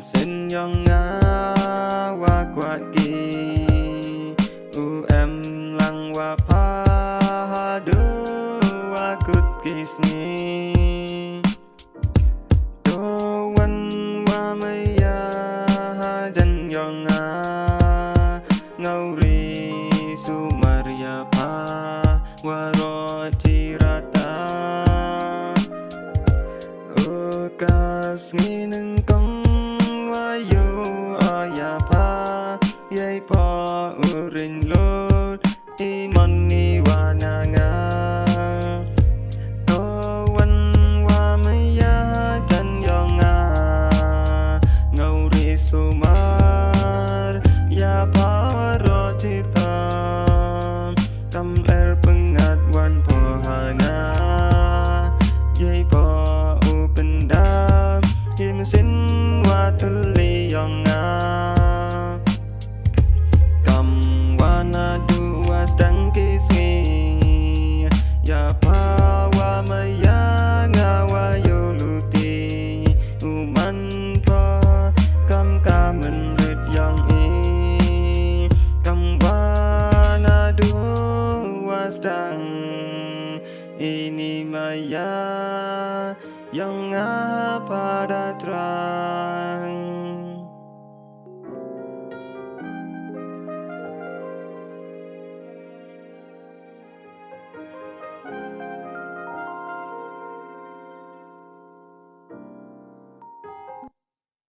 xin yang nga wa kwa ki u em lang wa pa do wa kut kisni do wan wa maya jan yang nga ngau ri su maria pa wa ro tirata o kas ngin kong wa yo aya pa yai pa urin lo i mon ni wa na nga to wan wa maya jan yang nga ngau ri su mar ya pa ro tirata tam ler pengat wan po hanga yai po upenda him sin wa tuli yang nga kam wana du was dang kisni ya pa wa maya nga wa yo luti uman pa kam kamen rit yang kam wana du was dang ini maya yang pada terang